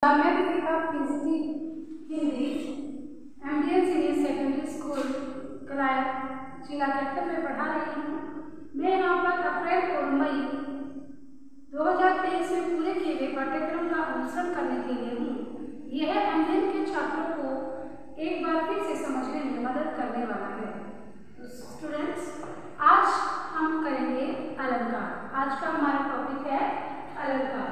मैं Deepika PGT Hindi एमडीएन senior secondary school कराया जिला कैथल में पढ़ा रही हूँ। मैं यहाँ पर अप्रैल और मई 2023 में पूरे किए गए पाठ्यक्रम का अनुसरण करने के लिए हूँ। यह एमडीएन के छात्रों को एक बार फिर से समझने में मदद करने वाला है। तो स्टूडेंट्स, आज हम करेंगे अलंकार। आज का हमारा टॉपिक है अलंकार।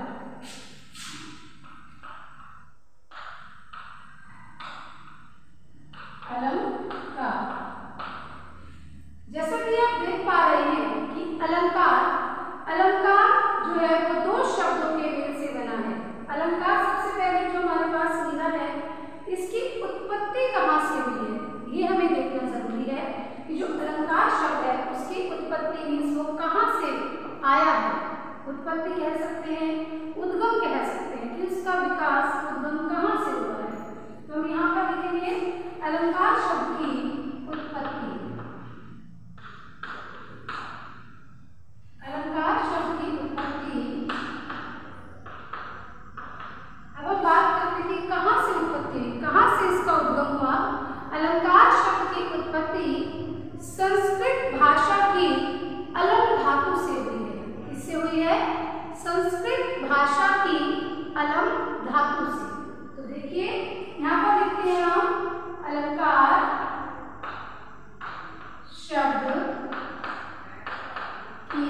अलंकार, जैसा कि आप देख पा रहे हैं कि अलंकार जो है वो दो शब्दों के मेल से बना है। अलंकार सबसे पहले जो हमारे पास लिखा है, इसकी उत्पत्ति कहाँ से हुई है ये हमें देखना जरूरी है कि जो अलंकार शब्द है उसकी उत्पत्ति मीन्स वो कहाँ से आया है। उत्पत्ति कह सकते हैं, उद्गम कह सकते हैं कि उसका विकास उद्गम कहाँ से हुआ है। तो हम यहाँ पर लिखेंगे अलंकार शब्द की उत्पत्ति। अलंकार शब्द की उत्पत्ति। अब हम बात करते हैं कि कहाँ से उत्पत्ति हुई, कहाँ से इसका उद्गम हुआ। अलंकार शब्द की उत्पत्ति संस्कृत भाषा की अलंग धातु से हुई है। किससे हुई है? संस्कृत भाषा की अलंग धातु से। तो देखिए यहाँ पर लिखते हैं हम अलंकार शब्द की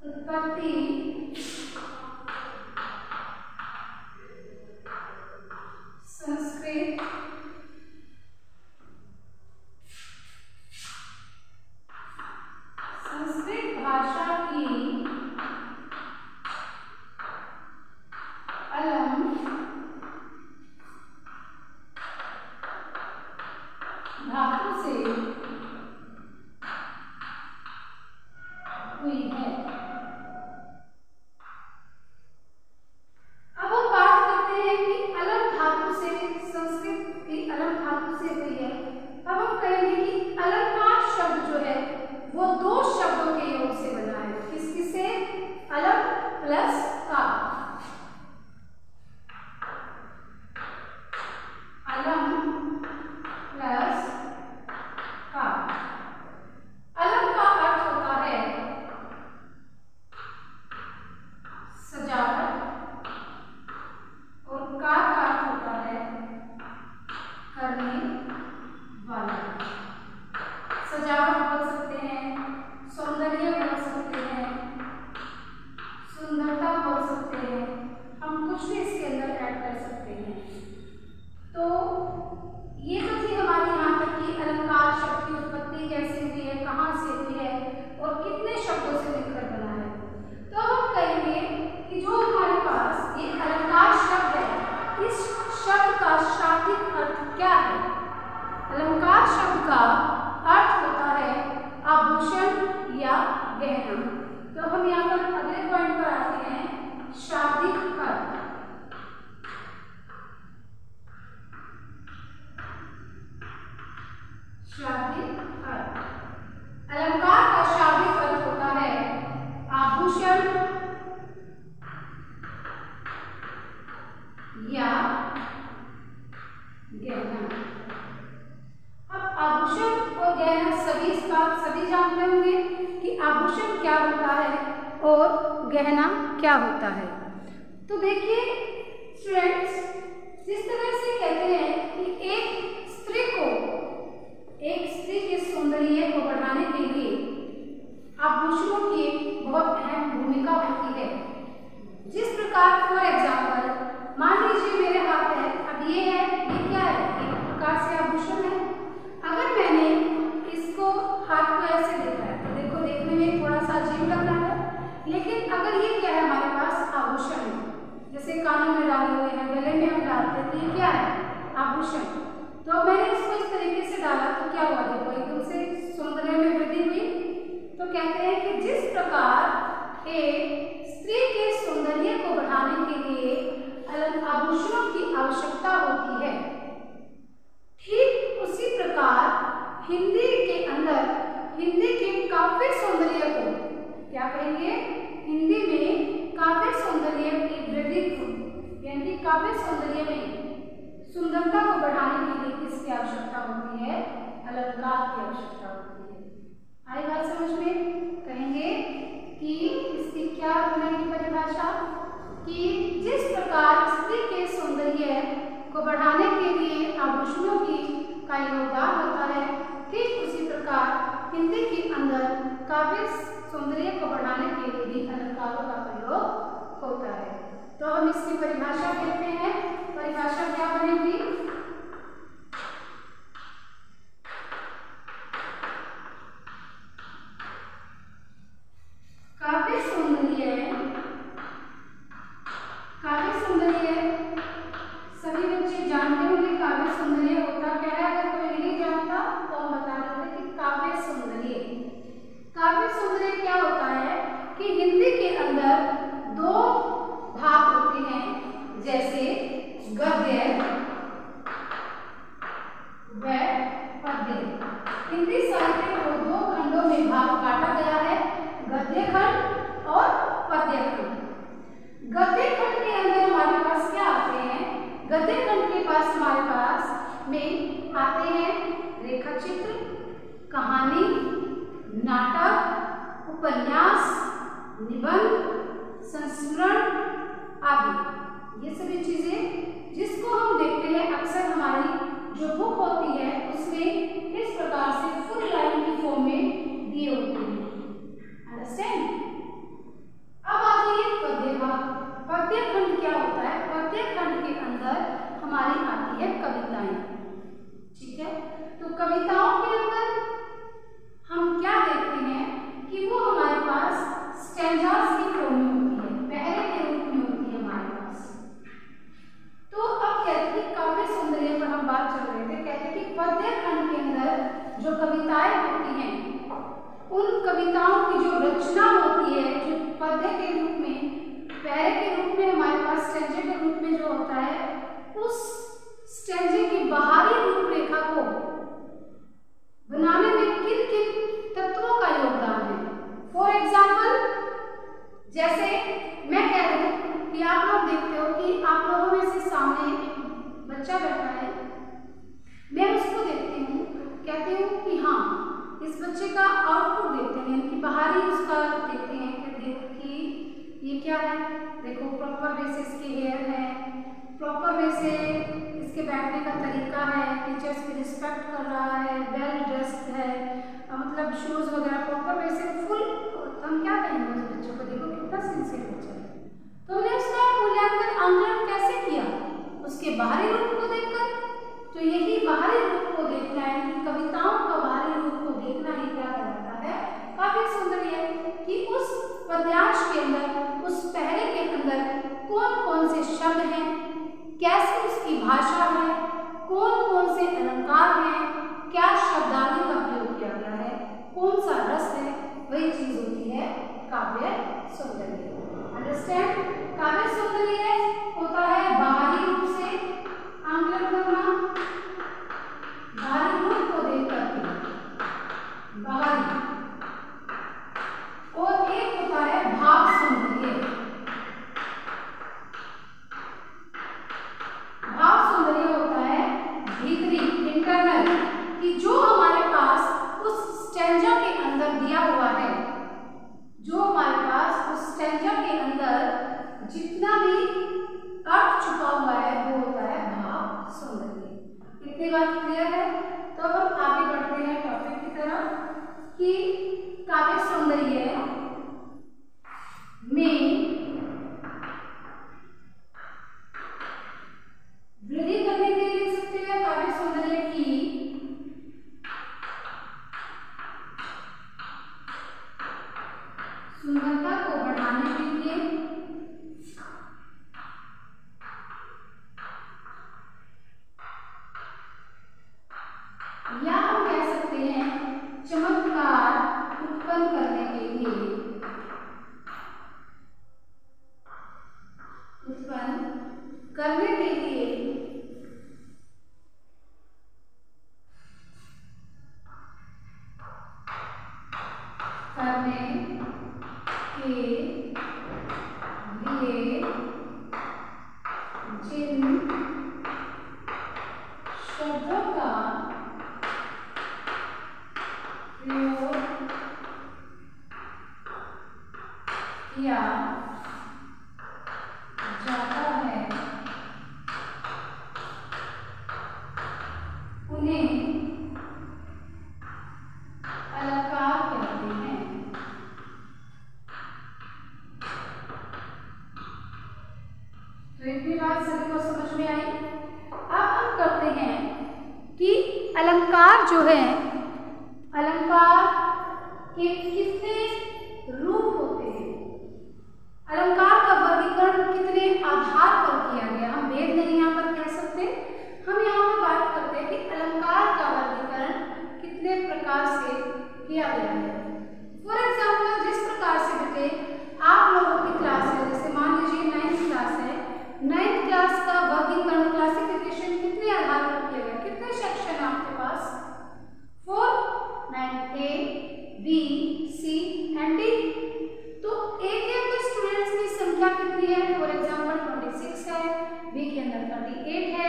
उत्पत्ति संस्कृत भाषा की अलंग धातु से हुई है। अब हम बात करते हैं कि अलंग धातु से, संस्कृत की अलंग धातु से हुई है। अब हम कहेंगे कि अलंकार शब्द जो है वो दो शब्दों के योग से बना है। किस किस से? Alang plus car. Alang plus car. Alang का अर्थ होता है सजावट और कार का अर्थ होता है करने वाला। सजावट बोल सकते हैं, सौंदर्य बोल सकते हैं, सुंदरता बोल सकते हैं, हम कुछ भी इसके अंदर ऐड कर सकते हैं। तो ये तो थी हमारी यहाँ तक की अलंकार शब्द की उत्पत्ति कैसे हुई है, कहाँ से हुई है और कितने शब्दों से मिलकर बना है। तो हम कहेंगे कि जो हमारे पास ये अलंकार शब्द है, इस शब्द का शाब्दिक अर्थ क्या है? अलंकार शब्द का अर्थ होता है आभूषण या गहना। तो हम यहाँ पर अगले पॉइंट पर आते हैं, शाब्दिक अर्थ। शाब्दिक अर्थ, अलंकार का शाब्दिक अर्थ होता है आभूषण या गहना। अब आभूषण और गहना सभी जानते होंगे कि आभूषण क्या होता है और गहना क्या होता है। तो देखिए स्टूडेंट्स, जिस तरह से कहते हैं कि एक स्त्री के सौंदर्य को बढ़ाने के लिए आभूषणों की बहुत अहम भूमिका होती है। जिस प्रकार फॉर एग्जाम्पल मान लीजिए मेरे हाथ है, अब ये है, ये क्या है? एक प्रकार से आभूषण है। अगर मैंने इसको हाथ को ऐसे देखा है तो देखो देखने में थोड़ा सा अजीब लग रहा है, लेकिन अगर ये क्या है, हमारे पास आभूषण है, जैसे कानों में डाले हुए हैं, गले में हम डालते हैं, तो ये क्या है? आभूषण। तो मैंने इसको इस तरीके से डाला तो क्या हुआ? देखो एकदम से सौंदर्य में वृद्धि हुई। तो कहते हैं कि जिस प्रकार एक स्त्री के सौंदर्य को बढ़ाने के लिए आभूषणों की आवश्यकता होती है, ठीक उसी प्रकार हिंदी के अंदर हिंदी के काव्य सौंदर्य को क्या कहेंगे? हिंदी में काव्य सौंदर्य की वृद्धि काव्य सौंदर्य में सुंदरता को बढ़ाने के लिए किसकी आवश्यकता होती है? अलंकार की आवश्यकता होती है। आई बात समझ में? कहेंगे कि इसकी क्या बनेगी परिभाषा कि जिस प्रकार स्त्री के सौंदर्य को बढ़ाने के लिए आभूषणों का योगदान होता है, ठीक उसी प्रकार हिंदी के अंदर काव्य सौंदर्य को बढ़ाने के लिए भी अलंकारों का प्रयोग होता है। तो हम इसकी परिभाषा कहते हैं। परिभाषा क्या बनेगी? काव्य सौंदर्य सभी बच्चे जानते होंगे। काव्य सौंदर्य होता क्या है? अगर कोई नहीं जानता तो हम बता देते कि काव्य सौंदर्य क्या होता है कि हिंदी के अंदर दो भाग होते हैं, जैसे गद्य व पद्य। हिंदी साहित्य को दो खंडों में काटा गया है, गद्य खंड और पद्य खंड। गद्य खंड के अंदर हमारे पास क्या आते हैं? गद्य खंड के पास हमारे पास में आते हैं रेखा चित्र, कहानी, नाटक, उपन्यास, निबंध, संस्मरण आदि। ये सभी चीजें जिसको हम देखते हैं अक्सर हमारी जो बुक होती है उसमें इस प्रकार से फुल लाइन की फॉर्म में दिए होते हैं। अंडरस्टैंड? अब आ जाइए पद्य भाग। पद्य खंड क्या होता है? पद्य खंड के अंदर हमारी आती है कविताएं। ठीक है, तो कविताओं के अंदर हम क्या देखते हैं कि वो हमारे पास स्टैंजास की फॉर्म में होती है, पहरे के रूप में होती है हमारे पास। तो अब कहते हैं कि काव्य सौंदर्य पर हम बात चल रहे थे, कहते हैं कि पद्य खंड के अंदर जो कविताएं होती हैं, उन कविताओं की जो रचना होती है, जो पद्य के रूप में, पहरे के रूप में हमारे पास स्टैंजे के रूप में जो होता है, उस स्टैंजे की बाहरी रूपरेखा को बनाने में किन किन तत्वों का योगदान है। फॉर एग्जाम्पल, जैसे मैं कह रही हूँ कि आप लोग देखते हो कि आप लोगों में से सामने एक बच्चा बैठा है, मैं उसको देखती हूँ, कहती हूँ कि हाँ, इस बच्चे का आउटपुट देखते हैं, यानी कि बाहरी उसका देखते हैं कि देखो कि ये क्या है, देखो प्रॉपर वे से इसके हेयर है, प्रॉपर वे से इसके बैठने का तरीका है, टीचर्स की रिस्पेक्ट कर रहा है, वेल ड्रेस्ड है, मतलब शूज वगैरह प्रॉपर वे से फुल। हम क्या कहेंगे उस बच्चे को, देखो कितना सिंसियर बच्चा है। तो हमने उसका मूल्यांकन आंकलन कैसे किया? उसके बाहरी रूप को देखकर। तो यही बाहरी रूप को देखना है, कविताओं का बाहरी रूप को देखना ही क्या कहलाता है? काव्य सौंदर्य। कि उस पद्यांश के अंदर, उस पहरे के अंदर कौन कौन से शब्द हैं, कैसे उसकी भाषा है, कौन कौन से अलंकार हैं, क्या शब्दावली का प्रयोग किया गया है, कौन सा रस है, वही चीज होती है काव्य सौंदर्य। अंडरस्टैंड? काव्य सौंदर्य होता है बाहरी रूप से आंकलन करना, बाहरी रूप को देख करके, बाहरी, और एक होता है भाव सौंदर्य। भाव सौंदर्य होता है भीतरी, इंटरनल, कि जो हमारे पास उस स्टैंजा के अंदर दिया हुआ है, जो हमारे पास उस स्टैंजा के अंदर जितना भी अर्थ छुपा हुआ है वो होता है भाव सौंदर्य। इतनी बात क्लियर है? तो अब हम आगे बढ़ते हैं टॉपिक की तरफ कि काव्य सौंदर्य में वृद्धि करने के लिए लिख सकते हैं काव्य सौंदर्य की सुंदरता को बढ़ाने के लिए या हम कह सकते हैं चमत्कार उत्पन्न करने के लिए, उत्पन्न करने के लिए जिन शब्दों का प्रयोग किया जाता है उन्हें अलंकार कहते हैं। तो इतनी बात सभी को समझ में आई। अब हम करते हैं कि अलंकार जो है, अलंकार के कितने रूप होते हैं, अलंकार का वर्गीकरण कितने आधार पर किया गया। हम भेद नहीं यहाँ पर कह सकते, हम यहाँ पर बात करते हैं कि अलंकार का वर्गीकरण कितने प्रकार से किया गया है। फॉर एग्जाम्पल, जिस प्रकार से बेटे आप लोगों की क्लास है, जैसे मान लीजिए 9th क्लास है, 9th क्लास का वर्गीकरण क्लासिफिकेशन कितने आधार पर किया गया, कितने सेक्शन आपके पास, 4, 9A, B, C and D। तो एक के स्टूडेंट्स की संख्या कितनी है, फॉर एग्जाम्पल 26 है, B के अंदर 38 है,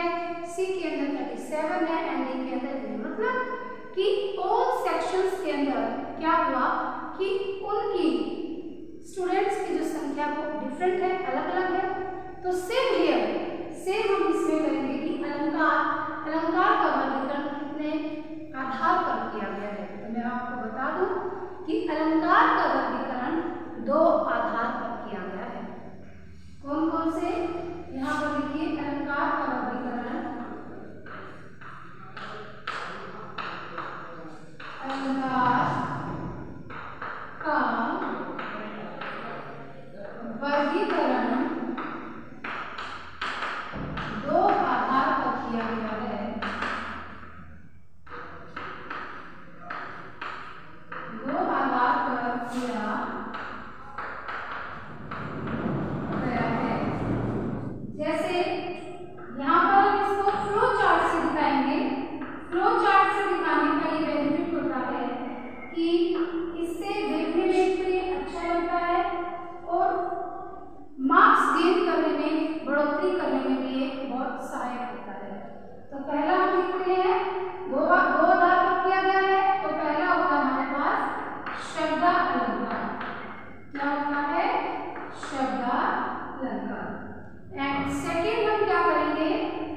C के अंदर 37 है एंड D के अंदर 3। मतलब कि ऑल सेक्शंस के अंदर क्या हुआ कि उनकी स्टूडेंट्स की जो संख्या वो डिफरेंट है, अलग अलग है। तो सेम हियर, सेम हम इसमें करेंगे कि अलंकार का वर्गीकरण कितने आधार पर किया गया है। तो मैं आपको बता दूं कि अलंकार का वर्गीकरण 2 आधार पर किया गया है। कौन कौन से, यहाँ पर देखिए अलंकार का वर्गीकरण, अलंकार का वर्गीकरण 2 आधार पर किया गया है। 2 आधार पर किया गया है। जैसे यहाँ पर हम इसको फ्लो चार्ट से दिखाएंगे। फ्लो चार्ट से दिखाने का ये बेनिफिट होता है कि इससे देखने में भी अच्छा लगता है और मार्क्स गेन करने में, बढ़ोतरी करने में भी ये बहुत सहायक होता है। तो पहला हम लिखते हैं, 2 आधार पर किया गया है। तो पहला होगा हमारे पास शब्दालंकार। क्या होता है, शब्दालंकार। एंड सेकेंड हम क्या करेंगे,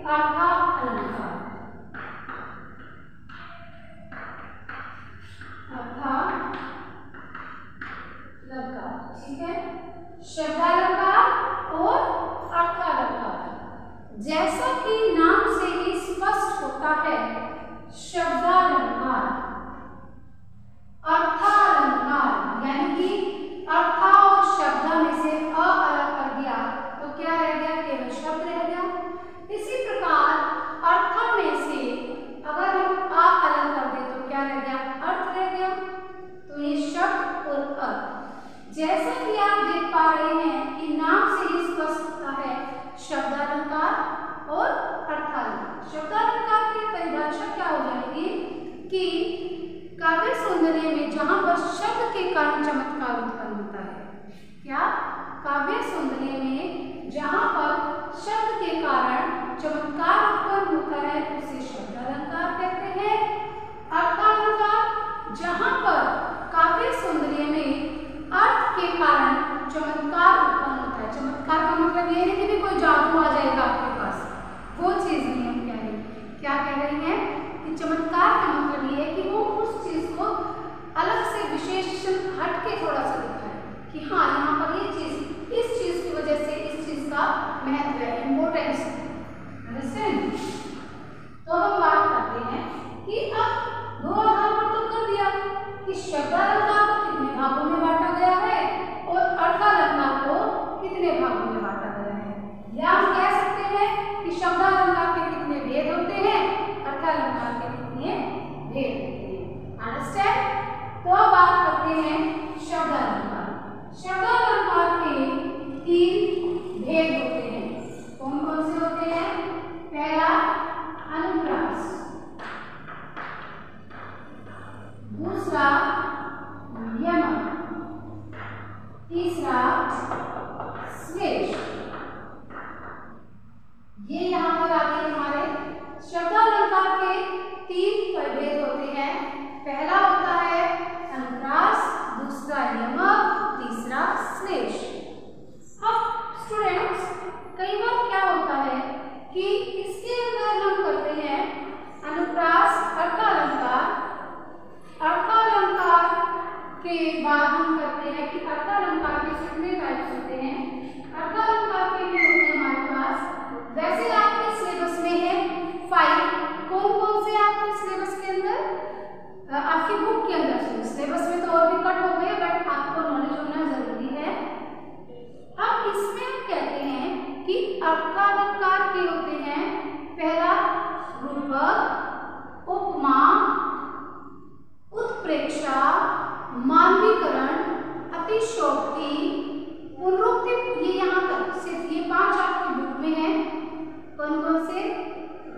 अर्थालंकार। ठीक है, शब्दालंकार और अर्थालंकार। जैसा कि नाम से ही स्पष्ट होता है, शब्दालंकार, अर्थालंकार यानी कि अर्था और शब्द में से अ अलग कर दिया तो क्या रह गया, केवल शब्द रह गया। इसी प्रकार अर्थ में से अगर हम अ अलग कर दे तो क्या रह गया, अर्थ रह गया। तो ये शब्द और अर्थ, जैसा कि आप देख पा रहे हैं कि नाम से ही स्पष्ट होता है, शब्दालंकार और अर्थालंकार। शब्दालंकार की परिभाषा क्या हो जाएगी कि काव्य सौंदर्य में जहां पर शब्द के कारण चमत्कार उत्पन्न होता है। क्या, काव्य सौंदर्य में जहां पर शब्द के कारण चमत्कार उत्पन्न होता है उसे शब्दालंकार कहते हैं। अर्थालंकार, जहां पर काव्य सौंदर्य में अर्थ के कारण चमत्कार उत्पन्न होता है। चमत्कार का मतलब ये नहीं कि कोई जादू आ जाएगा आपके पास, वो चीज नहीं हम कह रहे। क्या कह रहे हैं कि चमत्कार का मतलब ये है कि वो उस चीज को अलग से विशेषण हट के थोड़ा सा दिखाए कि हाँ यहाँ पर ये चीज, इस चीज की वजह से इस चीज का महत्व अर्कालंकार के होते हैं। पहला रूपक, उपमा, उत्प्रेक्षा, मानवीकरण, अतिशयोक्ति, पुनरुक्ति। ये यहाँ तक सिर्फ ये 5 आपकी बुक में है। कौन कौन से?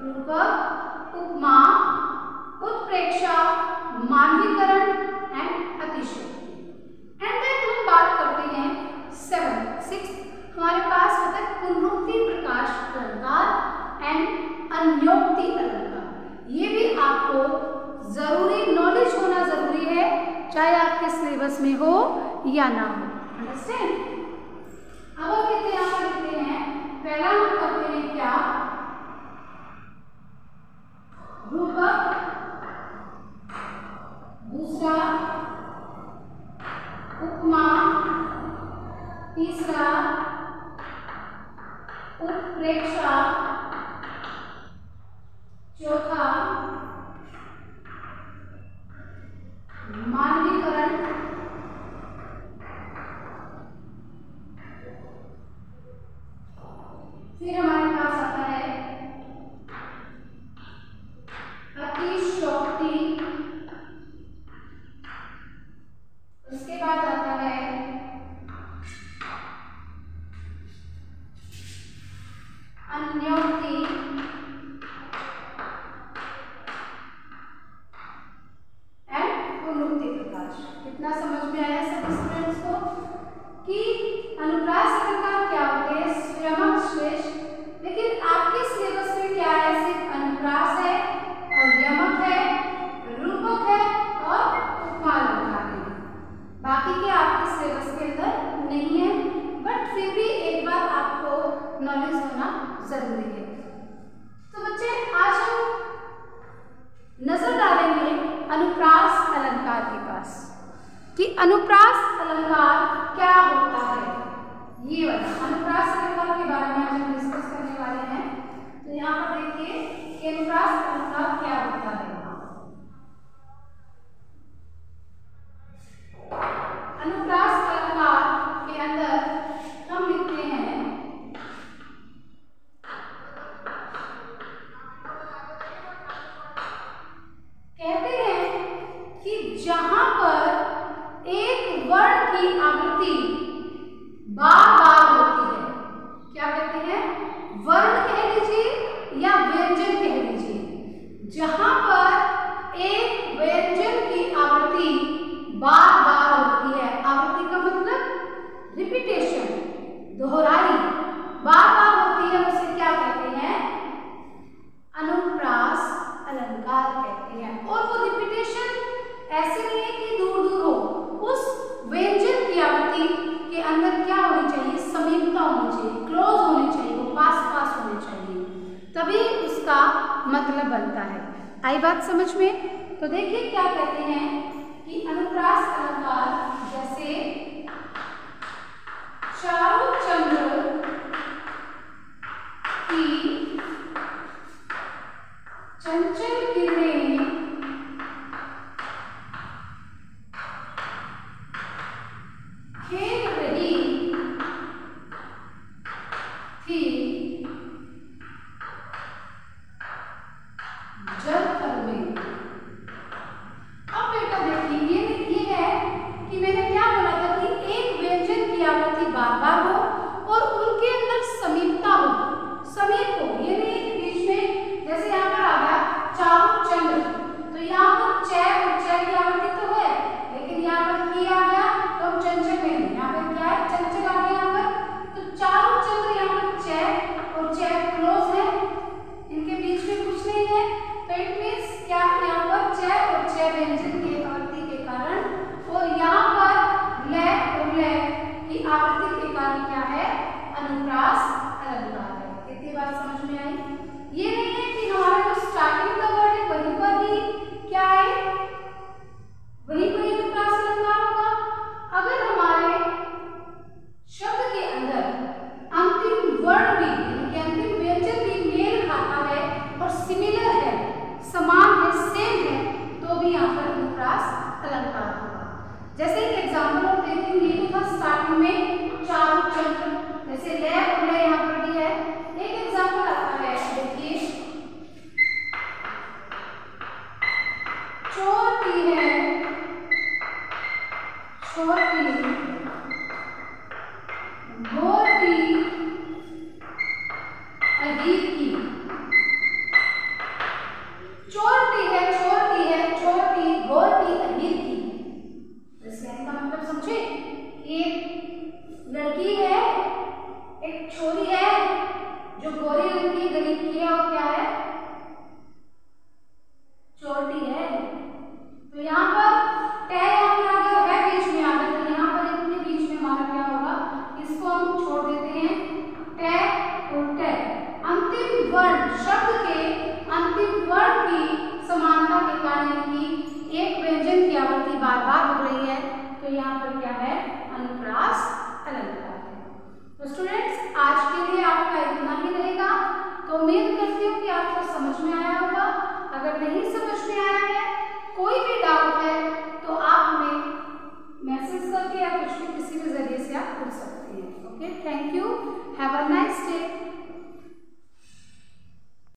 रूपक, उपमा, उत्प्रेक्षा, मानवीकरण एंड अतिशयोक्ति। एंड देन हम बात करते हैं 6 हमारे पास होता है पुनरुक्ति प्रकाश अलंकार एंड अन्योक्ति अलंकार। ये भी आपको जरूरी नॉलेज होना जरूरी है, चाहे आपके सिलेबस में हो या ना हो। अंडरस्टैंड? अब हम कहते हैं पहला हम करते हैं क्या? रूपक, दूसरा उपमा, तीसरा उत्प्रेक्षा, चौथा मानवीकरण, फिर हमारे पास आता है अतिशयोक्ति, उसके बाद आता है अन्योक्ति एंड पुनरुक्ति प्रकाश। कितना समझ में आया सब स्टूडेंट्स को कि अनुप्रास अलंकार क्या होते हैं? स्वयंवक श्रेष्ठ। लेकिन आपके सिलेबस में क्या है? सिर्फ अनुप्रास है और यमक है, रूपक है और उपमा अलंकार है। बाकी के आपके सिलेबस के अंदर नहीं है, बट फिर भी एक बार आपको नॉलेज होना जरूरी है। तो बच्चे आज हम नजर डालेंगे अनुप्रास अलंकार के पास कि अनुप्रास अलंकार क्या होता है। ये वाला अनुप्रास अलंकार के बारे में आज हम डिस्कस करने वाले हैं। तो यहाँ पर देखिए कि अनुप्रास अलंकार क्या होता है। अनुप्रास अलंकार के अंदर हम लिखते हैं कहते हैं कि जहां पर एक वर्ण की आवृत्ति बार-बार होती है, क्या कहते हैं? वर्ण कह लीजिए या व्यंजन कह लीजिए। जहां पर एक व्यंजन की आवृत्ति बार-बार होती है, आवृत्ति का मतलब रिपीटेशन, दोहराई बार-बार होती है, उसे क्या कहते हैं? अनुप्रास अलंकार कहते हैं। और वो रिपीटेशन ऐसे नहीं है कि दूर दूर हो, उस व्यंजन की आवृत्ति के अंदर क्या होनी चाहिए? समीपता होनी चाहिए, क्लोज होनी चाहिए, वो पास पास होनी चाहिए, तभी उसका मतलब बनता है। आई बात समझ में? तो देखिए क्या कहते हैं कि अनुप्रास अलंकार जैसे चारों चंद्र की चंचल किरणें खेल रही थी जल थल में। अब बेटा देखिए ये है कि मैंने क्या बोला था कि एक व्यंजन की आवृत्ति बार बार हो और उनके अंदर समीपता हो, समीप हो। ये नहीं बीच में जैसे यहाँ पर आ गया अहीर की। चोरटी है, छोटी है, छोटी गोरटी अहीर की। इस लाइन का मतलब समझे? एक लड़की है, एक छोरी है जो गोरी रंग की गरीब की है और क्या है? चोरटी है। तो यहाँ पर टै यहाँ पर आ गया, है बीच में आ गया, तो यहाँ पर इनके बीच में हमारा क्या होगा? इसको हम छोड़ देते हैं, टै और टै। अंतिम वर्ण, शब्द के अंतिम वर्ण की समानता के कारण की एक व्यंजन की आवृत्ति बार बार हो रही है, तो यहाँ पर क्या है? अनुप्रास अलंकार है। तो स्टूडेंट्स, आज के लिए आपका इतना ही रहेगा। तो उम्मीद करती हूँ कि आपको समझ में आया होगा। अगर नहीं समझ में आया है, कोई भी डाउट है, तो आप हमें मैसेज करके या कुछ भी किसी भी जरिए से आप पूछ सकते हैं। Okay, thank you, have a nice